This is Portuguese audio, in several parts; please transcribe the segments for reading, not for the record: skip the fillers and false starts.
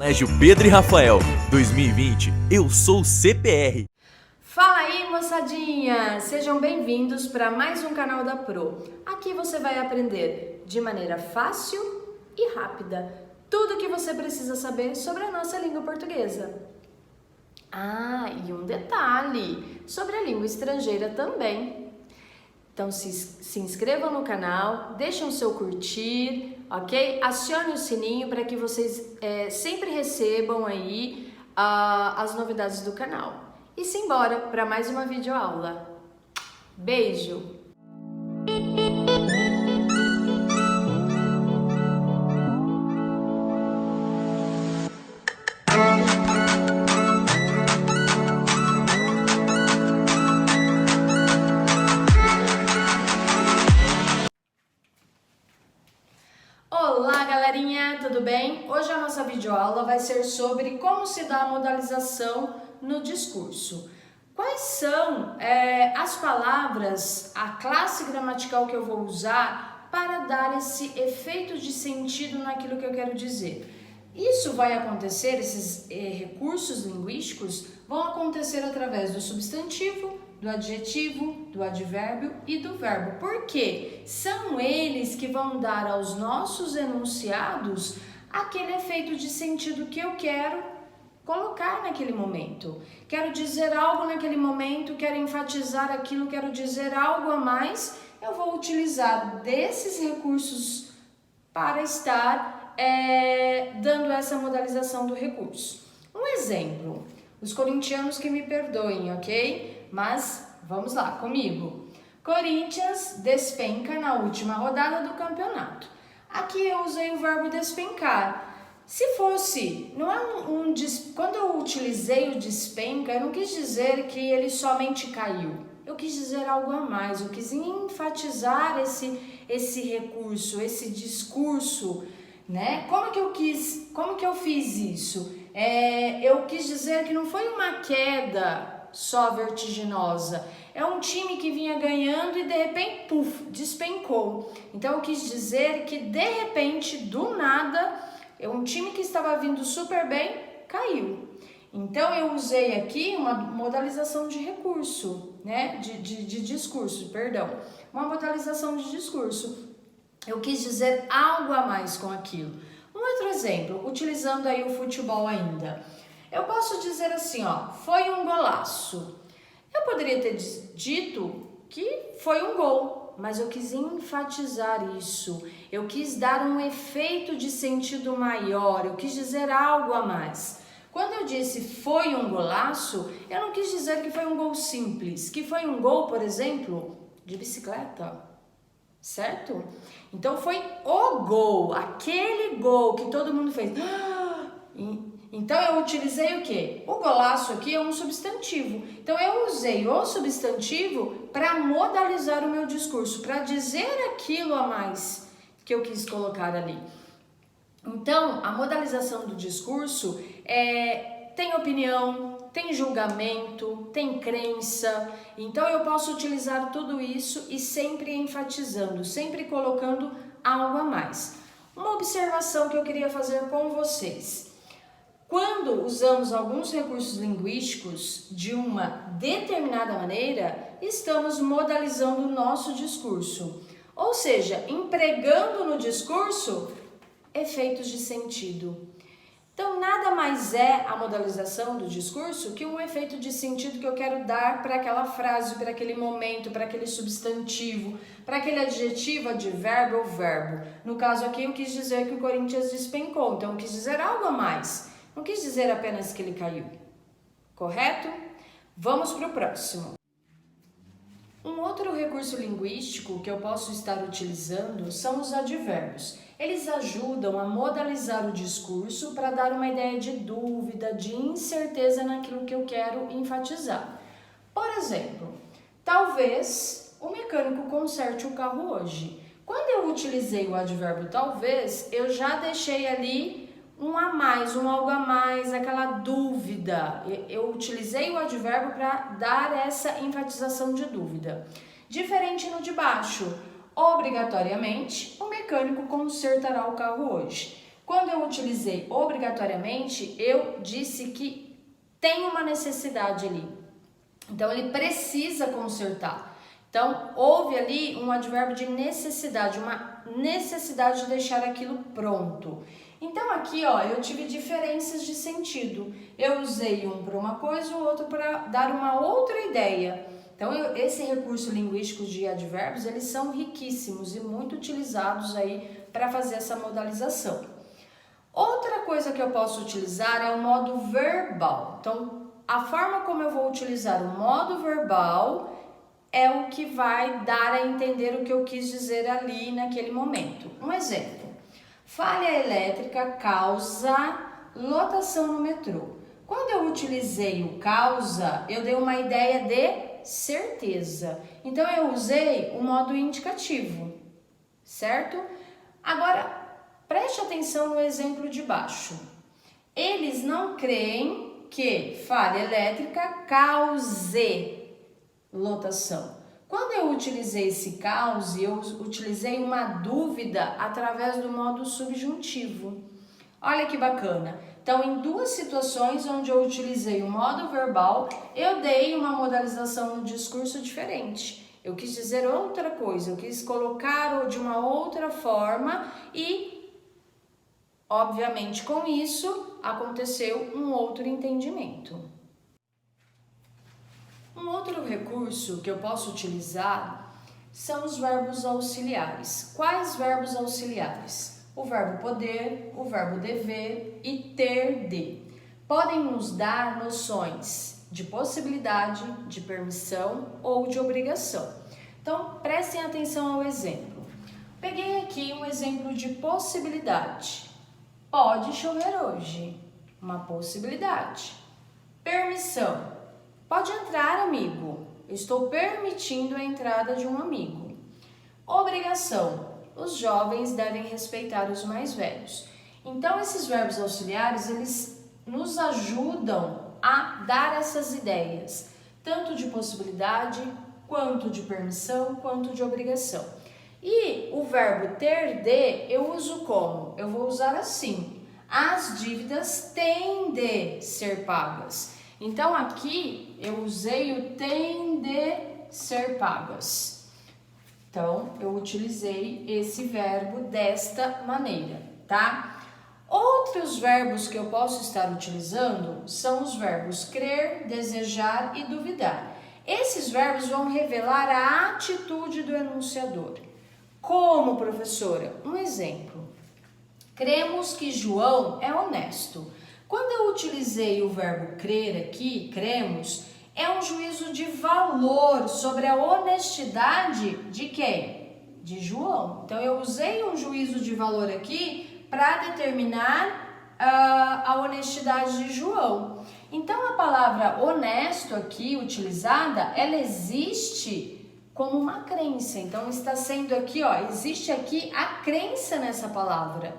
Colégio Pedro e Rafael, 2020, eu sou CPR. Fala aí, moçadinha! Sejam bem-vindos para mais um canal da Pro. Aqui você vai aprender de maneira fácil e rápida tudo o que você precisa saber sobre a nossa língua portuguesa. Ah, e um detalhe sobre a língua estrangeira também. Então se inscrevam no canal, deixem o seu curtir, ok? Acione o sininho para que vocês sempre recebam aí as novidades do canal. E simbora para mais uma videoaula. Beijo! Olá, galerinha, tudo bem? Hoje a nossa videoaula vai ser sobre como se dá a modalização no discurso. Quais são as palavras, a classe gramatical que eu vou usar para dar esse efeito de sentido naquilo que eu quero dizer? Isso vai acontecer, esses recursos linguísticos vão acontecer através do substantivo, do adjetivo, do advérbio e do verbo. Por quê? São eles que vão dar aos nossos enunciados aquele efeito de sentido que eu quero colocar naquele momento. Quero dizer algo naquele momento, quero enfatizar aquilo, quero dizer algo a mais, eu vou utilizar desses recursos para estar dando essa modalização do recurso. Um exemplo, os corintianos que me perdoem, ok? Mas vamos lá comigo. Corinthians despenca na última rodada do campeonato. Aqui eu usei o verbo despencar. Se fosse, não é quando eu utilizei o despenca, eu não quis dizer que ele somente caiu. Eu quis dizer algo a mais, eu quis enfatizar esse recurso, esse discurso, né? Como que eu fiz isso? Eu quis dizer que não foi uma queda só vertiginosa. É um time que vinha ganhando e de repente, puf, despencou. Então eu quis dizer que de repente, do nada, um time que estava vindo super bem, caiu. Então eu usei aqui uma modalização de recurso, né? De discurso, perdão. Uma modalização de discurso. Eu quis dizer algo a mais com aquilo. Um outro exemplo, utilizando aí o futebol ainda. Eu posso dizer assim, ó, foi um golaço. Eu poderia ter dito que foi um gol, mas eu quis enfatizar isso. Eu quis dar um efeito de sentido maior, eu quis dizer algo a mais. Quando eu disse foi um golaço, eu não quis dizer que foi um gol simples, que foi um gol, por exemplo, de bicicleta. Certo? Então foi o gol, aquele gol que todo mundo fez. Então eu utilizei o quê? O golaço aqui é um substantivo. Então eu usei o substantivo para modalizar o meu discurso, para dizer aquilo a mais que eu quis colocar ali. Então a modalização do discurso tem opinião, tem julgamento, tem crença. Então eu posso utilizar tudo isso e sempre enfatizando, sempre colocando algo a mais. Uma observação que eu queria fazer com vocês. Quando usamos alguns recursos linguísticos de uma determinada maneira, estamos modalizando o nosso discurso. Ou seja, empregando no discurso efeitos de sentido. Então, nada mais é a modalização do discurso que um efeito de sentido que eu quero dar para aquela frase, para aquele momento, para aquele substantivo, para aquele adjetivo, advérbio ou verbo. No caso aqui, eu quis dizer que o Corinthians despencou, então eu quis dizer algo a mais. Não quis dizer apenas que ele caiu. Correto? Vamos para o próximo. Um outro recurso linguístico que eu posso estar utilizando são os advérbios. Eles ajudam a modalizar o discurso para dar uma ideia de dúvida, de incerteza naquilo que eu quero enfatizar. Por exemplo, talvez o mecânico conserte o carro hoje. Quando eu utilizei o advérbio talvez, eu já deixei ali um a mais, um algo a mais, aquela dúvida. Eu utilizei o advérbio para dar essa enfatização de dúvida. Diferente no de baixo, obrigatoriamente, o mecânico consertará o carro hoje. Quando eu utilizei obrigatoriamente, eu disse que tem uma necessidade ali. Então, ele precisa consertar. Então, houve ali um advérbio de necessidade, uma necessidade de deixar aquilo pronto. Então, aqui, ó, eu tive diferenças de sentido. Eu usei um para uma coisa, o outro para dar uma outra ideia. Então, esse recurso linguístico de advérbios, eles são riquíssimos e muito utilizados aí para fazer essa modalização. Outra coisa que eu posso utilizar é o modo verbal. Então, a forma como eu vou utilizar o modo verbal é o que vai dar a entender o que eu quis dizer ali naquele momento. Um exemplo: falha elétrica causa lotação no metrô. Quando eu utilizei o causa, eu dei uma ideia de certeza. Então, eu usei o modo indicativo, certo? Agora, preste atenção no exemplo de baixo. Eles não creem que falha elétrica cause lotação. Quando eu utilizei esse cause, eu utilizei uma dúvida através do modo subjuntivo. Olha que bacana. Então, em duas situações onde eu utilizei o modo verbal, eu dei uma modalização no discurso diferente. Eu quis dizer outra coisa, eu quis colocar de uma outra forma e, obviamente, com isso, aconteceu um outro entendimento. Um outro recurso que eu posso utilizar são os verbos auxiliares. Quais verbos auxiliares? O verbo poder, o verbo dever e ter de. Podem nos dar noções de possibilidade, de permissão ou de obrigação. Então, prestem atenção ao exemplo. Peguei aqui um exemplo de possibilidade. Pode chover hoje. Uma possibilidade. Permissão. Pode entrar, amigo. Eu estou permitindo a entrada de um amigo. Obrigação. Os jovens devem respeitar os mais velhos. Então, esses verbos auxiliares, eles nos ajudam a dar essas ideias, tanto de possibilidade, quanto de permissão, quanto de obrigação. E o verbo ter de, eu uso como? Eu vou usar assim: as dívidas têm de ser pagas. Então, aqui eu usei o tem de ser pagas. Então, eu utilizei esse verbo desta maneira, tá? Outros verbos que eu posso estar utilizando são os verbos crer, desejar e duvidar. Esses verbos vão revelar a atitude do enunciador. Como, professora? Um exemplo. Cremos que João é honesto. Quando eu utilizei o verbo crer aqui, cremos, é um juízo de valor sobre a honestidade de quem? De João. Então, eu usei um juízo de valor aqui para determinar a honestidade de João. Então, a palavra honesto aqui utilizada, ela existe como uma crença. Então, está sendo aqui, ó, existe aqui a crença nessa palavra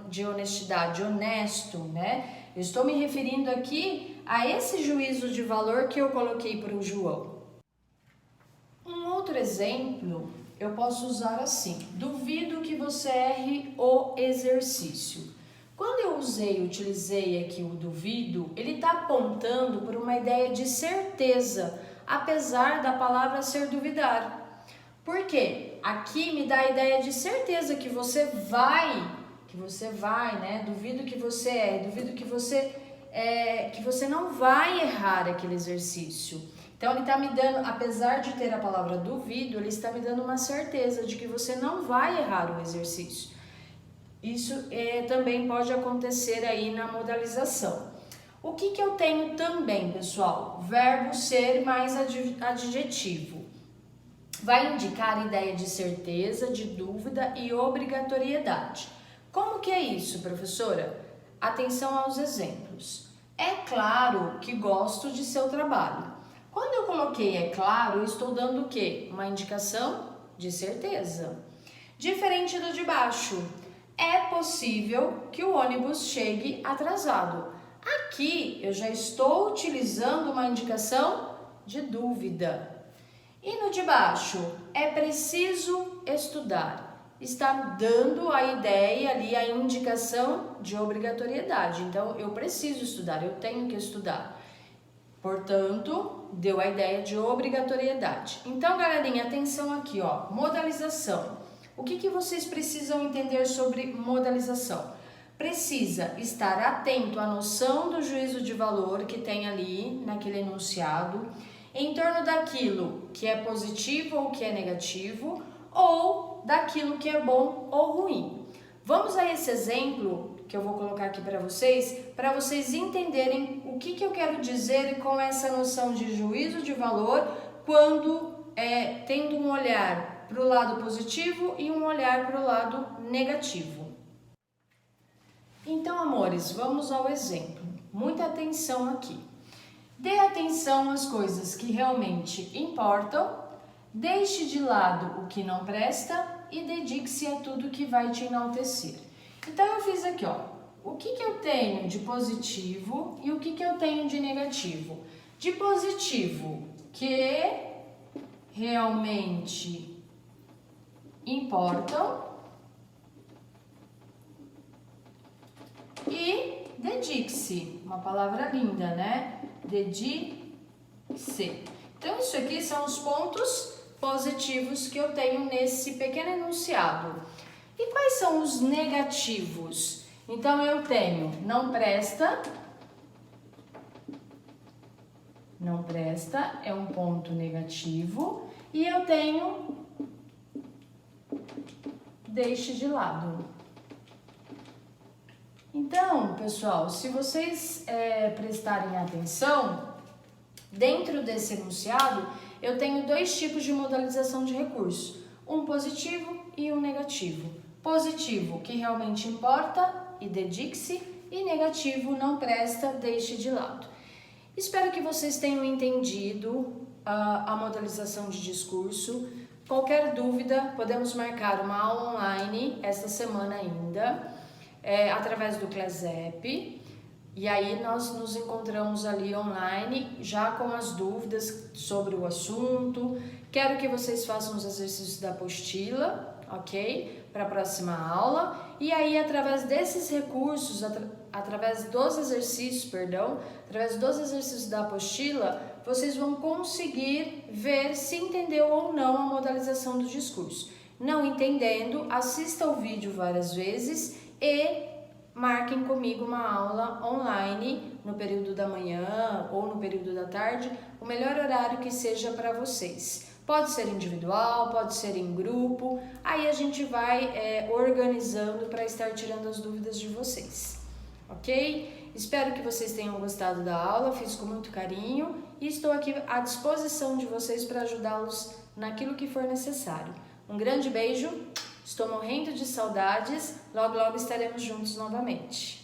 de honestidade, honesto, né? Eu estou me referindo aqui a esse juízo de valor que eu coloquei para o João. Um outro exemplo eu posso usar assim: duvido que você erre o exercício. Quando eu utilizei aqui o duvido, ele está apontando por uma ideia de certeza, apesar da palavra ser duvidar. Por quê? Aqui me dá a ideia de certeza que você vai, né? Duvido que você erre, duvido que você não vai errar aquele exercício. Então, ele está me dando, apesar de ter a palavra duvido, ele está me dando uma certeza de que você não vai errar o exercício. Isso também pode acontecer aí na modalização. O que eu tenho também, pessoal? Verbo ser mais adjetivo. Vai indicar a ideia de certeza, de dúvida e obrigatoriedade. Como que é isso, professora? Atenção aos exemplos. É claro que gosto de seu trabalho. Quando eu coloquei é claro, eu estou dando o quê? Uma indicação de certeza. Diferente do de baixo. É possível que o ônibus chegue atrasado. Aqui eu já estou utilizando uma indicação de dúvida. E no de baixo, é preciso estudar. está dando a ideia ali, a indicação de obrigatoriedade. Então, eu preciso estudar, eu tenho que estudar. Portanto, deu a ideia de obrigatoriedade. Então, galerinha, atenção aqui, ó, modalização. O que vocês precisam entender sobre modalização? Precisa estar atento à noção do juízo de valor que tem ali naquele enunciado, em torno daquilo que é positivo ou que é negativo, ou daquilo que é bom ou ruim. Vamos a esse exemplo que eu vou colocar aqui para vocês entenderem o que eu quero dizer com essa noção de juízo de valor quando tendo um olhar para o lado positivo e um olhar para o lado negativo. Então, amores, vamos ao exemplo. Muita atenção aqui. Dê atenção às coisas que realmente importam, deixe de lado o que não presta e dedique-se a tudo que vai te enaltecer. Então, eu fiz aqui, ó, o que eu tenho de positivo e o que eu tenho de negativo. De positivo, que realmente importam, e dedique-se, uma palavra linda, né? Dedique-se. Então, isso aqui são os pontos positivos que eu tenho nesse pequeno enunciado. E quais são os negativos? Então, eu tenho não presta é um ponto negativo, e eu tenho deixe de lado. Então, pessoal, se vocês prestarem atenção, dentro desse enunciado, eu tenho dois tipos de modalização de recurso, um positivo e um negativo. Positivo, que realmente importa e dedique-se, e negativo, não presta, deixe de lado. Espero que vocês tenham entendido a modalização de discurso. Qualquer dúvida, podemos marcar uma aula online esta semana ainda, através do Clasep, e aí nós nos encontramos ali online já com as dúvidas sobre o assunto. Quero que vocês façam os exercícios da apostila, ok? Para a próxima aula. E aí, através desses recursos, através dos exercícios da apostila, vocês vão conseguir ver se entendeu ou não a modalização do discurso. Não entendendo, assista o vídeo várias vezes e marquem comigo uma aula online no período da manhã ou no período da tarde, o melhor horário que seja para vocês. Pode ser individual, pode ser em grupo, aí a gente vai organizando para estar tirando as dúvidas de vocês, ok? Espero que vocês tenham gostado da aula, fiz com muito carinho e estou aqui à disposição de vocês para ajudá-los naquilo que for necessário. Um grande beijo, estou morrendo de saudades, logo logo estaremos juntos novamente.